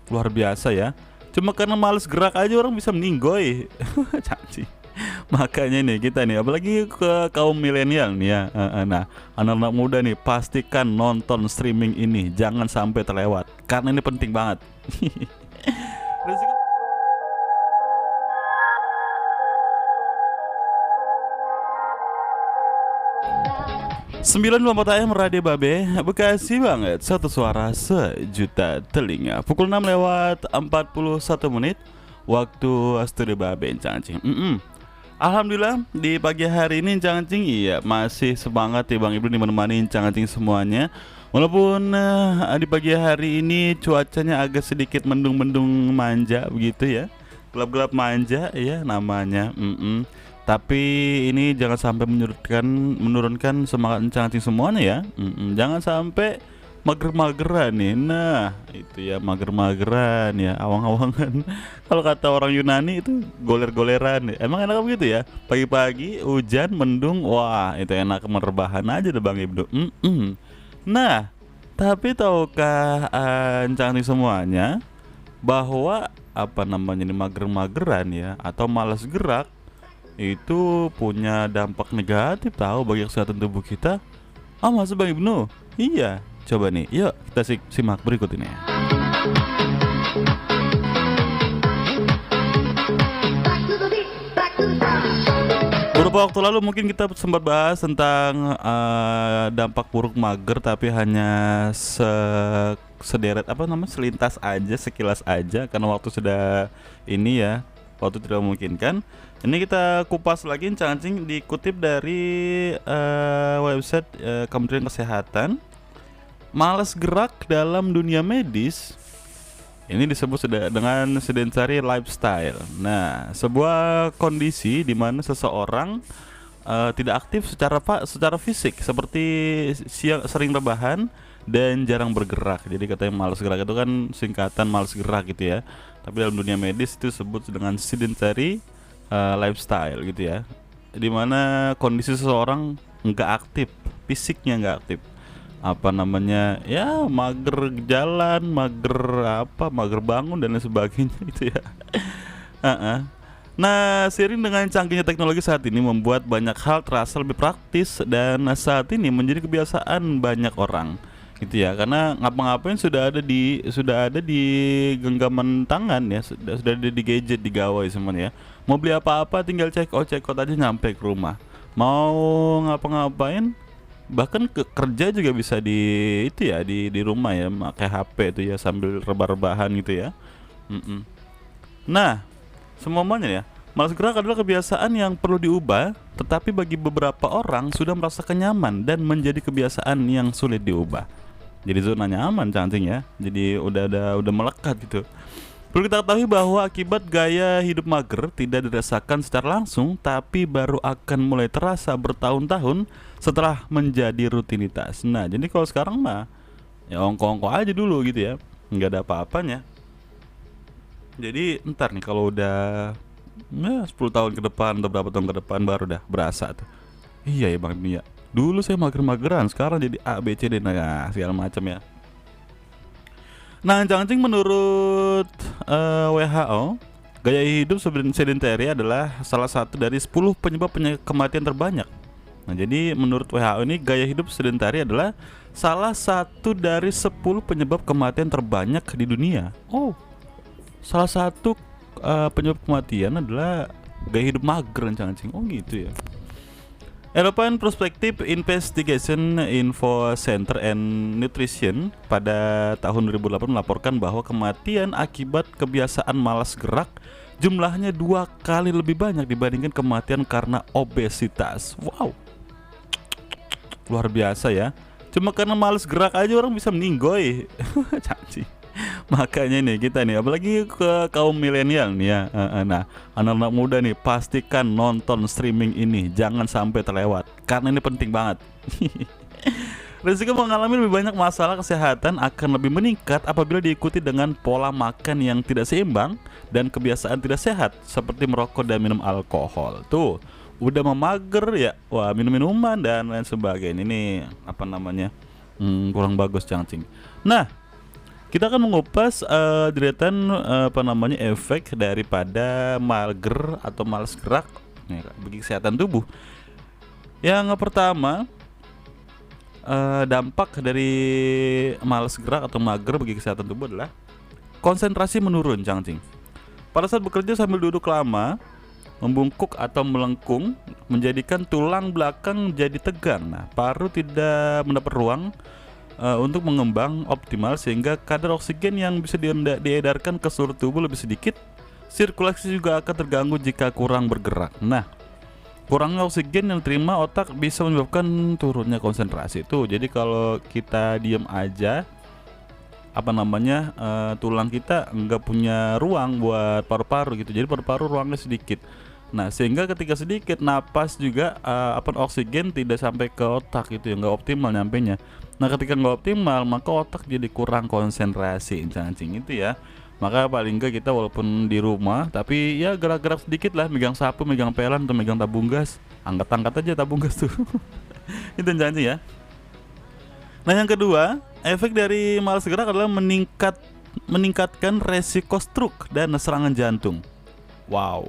luar biasa ya. Cuma karena males gerak aja orang bisa meninggoy. Cacing. Makanya nih kita nih, apalagi ke kaum milenial nih ya. Nah, anak-anak muda nih pastikan nonton streaming ini, jangan sampai terlewat karena ini penting banget. Resiko 94 AM Radio Babe, Bekasi banget. Satu suara sejuta telinga. Pukul 6 lewat 41 menit waktu studio Babe Cangcing. Alhamdulillah di pagi hari ini Cangcing iya masih semangat ya Bang Ibnu nih menemani Cangcing semuanya. Walaupun di pagi hari ini cuacanya agak sedikit mendung-mendung manja begitu ya. Gelap-gelap manja ya namanya. Tapi ini jangan sampai menurunkan semangat Cangcing semuanya ya. Jangan sampai mager-mageran nih. Nah, itu ya mager-mageran ya, awang-awangan. Kalau kata orang Yunani itu goler-goleran ya. Emang enak begitu ya? Pagi-pagi hujan mendung, wah itu enak merebahan aja deh Bang Ibnu. Nah, tapi tahukah Cangcing semuanya bahwa apa namanya ini mager-mageran ya atau malas gerak itu punya dampak negatif tahu bagi kesehatan tubuh kita. Masa Bang Ibnu? Iya, coba nih, yuk kita simak berikut ini. Beberapa waktu lalu mungkin kita sempat bahas tentang dampak buruk mager, tapi hanya sederet selintas aja, sekilas aja karena waktu sudah ini ya, waktu tidak memungkinkan. Ini kita kupas lagi Cangcing dikutip dari website Kementerian Kesehatan. Malas gerak dalam dunia medis ini disebut dengan sedentary lifestyle. Nah, sebuah kondisi di mana seseorang tidak aktif secara fisik, seperti sering rebahan dan jarang bergerak. Jadi katanya malas gerak itu kan singkatan malas gerak gitu ya. Tapi dalam dunia medis itu disebut dengan sedentary lifestyle gitu ya, dimana kondisi seseorang nggak aktif, fisiknya nggak aktif, apa namanya ya, mager jalan, mager bangun dan lain sebagainya gitu ya. Nah, seiring dengan canggihnya teknologi saat ini membuat banyak hal terasa lebih praktis dan saat ini menjadi kebiasaan banyak orang gitu ya, karena ngapa-ngapain sudah ada di genggaman tangan ya, sudah ada di gadget, di gawai semuanya ya. Mau beli apa-apa tinggal check out aja nyampe ke rumah. Mau ngapa-ngapain bahkan kerja juga bisa di rumah ya, pakai HP itu ya sambil rebah-rebahan gitu ya. Nah, semuanya ya, malas gerak adalah kebiasaan yang perlu diubah, tetapi bagi beberapa orang sudah merasakan nyaman dan menjadi kebiasaan yang sulit diubah. Jadi zona nyaman Cangcing ya. Jadi udah melekat gitu. Perlu kita ketahui bahwa akibat gaya hidup mager tidak dirasakan secara langsung, tapi baru akan mulai terasa bertahun-tahun setelah menjadi rutinitas. Nah, jadi kalau sekarang mah ya ongko-ongko aja dulu gitu ya, nggak ada apa-apanya. Jadi ntar nih kalau udah 10 tahun ke depan atau berapa tahun ke depan baru dah berasa tuh. Iya ya Bang Nia. Dulu saya mager-mageran, sekarang jadi A, B, C, D, nah segala macam ya. Nah, Cangcing menurut WHO, gaya hidup sedentary adalah salah satu dari 10 penyebab kematian terbanyak. Nah, jadi menurut WHO ini gaya hidup sedentary adalah salah satu dari 10 penyebab kematian terbanyak di dunia. Oh, salah satu penyebab kematian adalah gaya hidup mager Cangcing. Oh gitu ya. European Prospective Investigation Info Center and Nutrition pada tahun 2008 melaporkan bahwa kematian akibat kebiasaan malas gerak jumlahnya 2 kali lebih banyak dibandingkan kematian karena obesitas. Wow, luar biasa ya. Cuma karena malas gerak aja orang bisa meninggoy. Cacing. Makanya nih kita nih, apalagi ke kaum milenial nih ya. Nah, anak-anak muda nih pastikan nonton streaming ini, jangan sampai terlewat karena ini penting banget. Risiko mengalami lebih banyak masalah kesehatan akan lebih meningkat apabila diikuti dengan pola makan yang tidak seimbang dan kebiasaan tidak sehat seperti merokok dan minum alkohol. Tuh, udah memager ya, wah minum-minuman dan lain sebagainya. Ini apa namanya? Kurang bagus Cangcing. Nah, Kita akan mengupas deretan apa namanya efek daripada mager atau malas gerak nih, bagi kesehatan tubuh. Yang pertama, dampak dari malas gerak atau mager bagi kesehatan tubuh adalah konsentrasi menurun, Cangcing. Pada saat bekerja sambil duduk lama, membungkuk atau melengkung menjadikan tulang belakang jadi tegang. Nah, paru tidak mendapat ruang untuk mengembang optimal sehingga kadar oksigen yang bisa diedarkan ke seluruh tubuh lebih sedikit. Sirkulasi juga akan terganggu jika kurang bergerak. Nah, kurangnya oksigen yang diterima otak bisa menyebabkan turunnya konsentrasi tuh. Jadi kalau kita diam aja, apa namanya, tulang kita nggak punya ruang buat paru-paru gitu. Jadi paru-paru ruangnya sedikit. Nah, sehingga ketika sedikit napas juga apa oksigen tidak sampai ke otak gitu ya, nggak optimal nyampenya. Nah, ketika nggak optimal maka otak jadi kurang konsentrasi, Cangcing itu ya. Maka paling nggak kita walaupun di rumah tapi ya gerak-gerak sedikit lah, megang sapu, megang pelan atau megang tabung gas, angkat-angkat aja tabung gas tuh. Itu Cangcing ya. Nah, yang kedua, efek dari malas gerak adalah meningkatkan resiko stroke dan serangan jantung. Wow.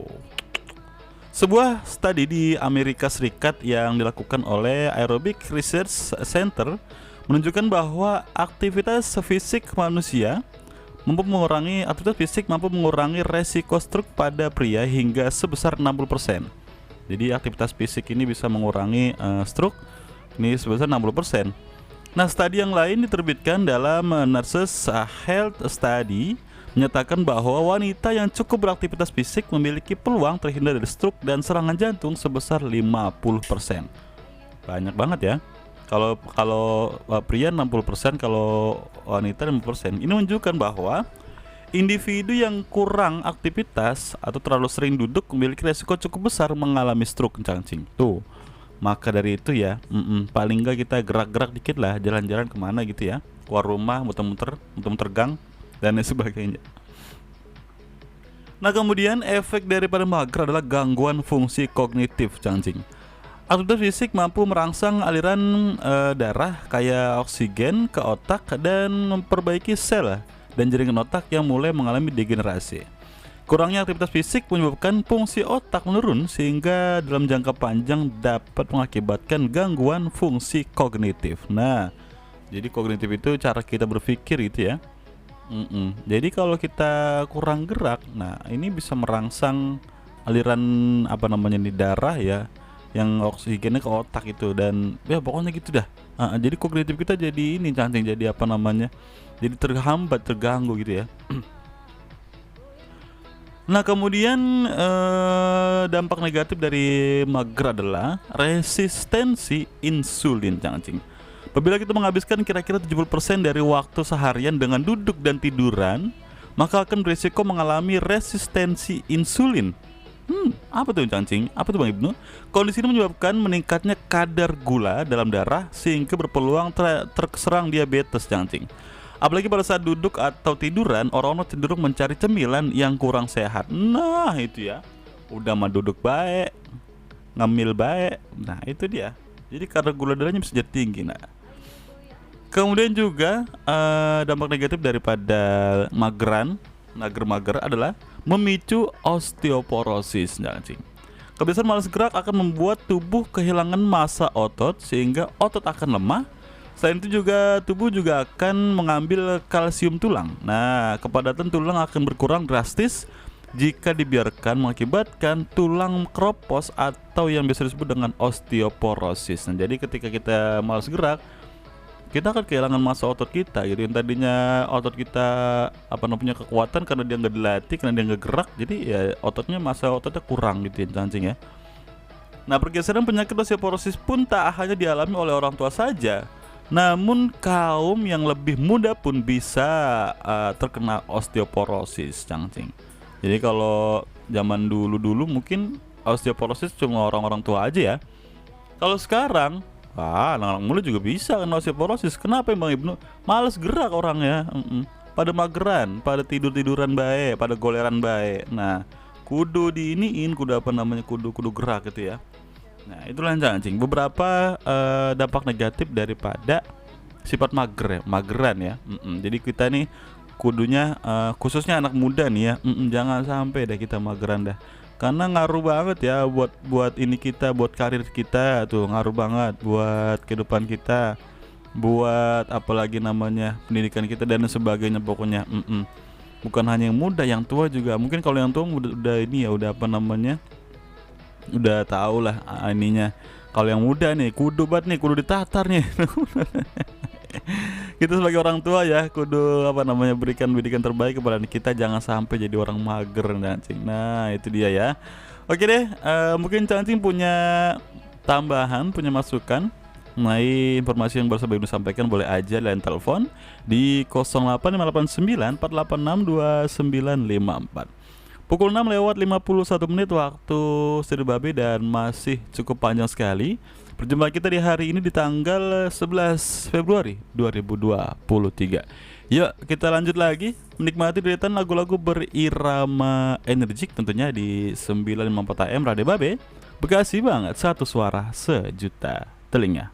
Sebuah studi di Amerika Serikat yang dilakukan oleh Aerobic Research Center menunjukkan bahwa aktivitas fisik mampu mengurangi resiko stroke pada pria hingga sebesar 60%. Jadi aktivitas fisik ini bisa mengurangi stroke ini sebesar 60%. Nah, studi yang lain diterbitkan dalam Nurses Health Study menyatakan bahwa wanita yang cukup beraktivitas fisik memiliki peluang terhindar dari stroke dan serangan jantung sebesar 50%. Banyak banget ya. Kalau pria 60%, kalau wanita 50%. Ini menunjukkan bahwa individu yang kurang aktivitas atau terlalu sering duduk memiliki resiko cukup besar mengalami stroke, Cangcing. Tuh. Maka dari itu ya, paling enggak kita gerak-gerak dikit lah, jalan-jalan kemana gitu ya, keluar rumah, muter-muter gang dan lain sebagainya. Nah, kemudian efek daripada mager adalah gangguan fungsi kognitif, Cangcing. Aktivitas fisik mampu merangsang aliran darah kaya oksigen ke otak dan memperbaiki sel dan jaringan otak yang mulai mengalami degenerasi. Kurangnya aktivitas fisik menyebabkan fungsi otak menurun sehingga dalam jangka panjang dapat mengakibatkan gangguan fungsi kognitif. Nah, jadi kognitif itu cara kita berpikir gitu ya. Jadi kalau kita kurang gerak, nah ini bisa merangsang aliran apa namanya di darah ya, yang oksigennya ke otak itu, dan ya pokoknya gitu dah. Jadi kognitif kita jadi ini, Cangcing, jadi apa namanya, jadi terhambat, terganggu gitu ya. Nah, kemudian dampak negatif dari mager adalah resistensi insulin, Cangcing. Apabila kita menghabiskan kira-kira 70% dari waktu seharian dengan duduk dan tiduran, maka akan berisiko mengalami resistensi insulin. Apa tuh, Cangcing? Apa tuh, Bang Ibnu? Kondisi ini menyebabkan meningkatnya kadar gula dalam darah sehingga berpeluang terserang diabetes, Cangcing. Apalagi pada saat duduk atau tiduran, orang-orang cenderung mencari cemilan yang kurang sehat. Nah, itu ya. Udah mah duduk baik, ngemil baik. Nah, itu dia. Jadi kadar gula darahnya bisa jadi tinggi. Nah, kemudian juga dampak negatif daripada mager adalah memicu osteoporosis, Cangcing. Kebiasaan malas gerak akan membuat tubuh kehilangan massa otot sehingga otot akan lemah. Selain itu juga tubuh juga akan mengambil kalsium tulang. Nah, kepadatan tulang akan berkurang drastis jika dibiarkan, mengakibatkan tulang keropos atau yang biasa disebut dengan osteoporosis. Nah, jadi ketika kita malas gerak, kita akan kehilangan massa otot kita gitu. Yang tadinya otot kita apa namanya punya kekuatan karena dia nggak dilatih, karena dia nggak gerak, jadi ya massa ototnya kurang gitu ya, Cangcing ya. Nah, pergeseran penyakit osteoporosis pun tak hanya dialami oleh orang tua saja, namun kaum yang lebih muda pun bisa terkena osteoporosis, Cangcing. Jadi kalau zaman dulu mungkin osteoporosis cuma orang-orang tua aja ya. Kalau sekarang, anak-anak muda juga bisa kena osteoporosis. Kenapa, Bang Ibnu? Males gerak orangnya, pada mageran, pada tiduran baik, pada goleran baik. Nah, kudu diiniin, kudu gerak gitu ya. Nah, itulah, Cangcing, beberapa dampak negatif daripada sifat mager ya, mageran ya. Jadi kita nih kudunya khususnya anak muda nih ya, jangan sampai deh kita mageran dah. Karena ngaruh banget ya buat ini kita, buat karir kita tuh, ngaruh banget buat kehidupan kita, buat apalagi namanya pendidikan kita dan sebagainya pokoknya. Bukan hanya yang muda, yang tua juga. Mungkin kalau yang tua udah ini ya, udah apa namanya, udah tau lah ininya. Kalau yang muda nih kudu banget nih, kudu ditatar nih. Kita sebagai orang tua ya kudu apa namanya, berikan pendidikan terbaik kepada anak kita, jangan sampai jadi orang mager Cancing. Nah itu dia ya. Oke deh, mungkin Cancing punya tambahan, punya masukan mengenai informasi yang baru saya sampaikan, boleh aja lain telepon di 0858862954. Pukul 6 lewat 51 menit waktu Studio Babe, dan masih cukup panjang sekali. Perjumpaan kita di hari ini di tanggal 11 Februari 2023. Yuk kita lanjut lagi menikmati deretan lagu-lagu berirama energik tentunya di 954 AM Radio Babe, Bekasi banget, satu suara sejuta telinga.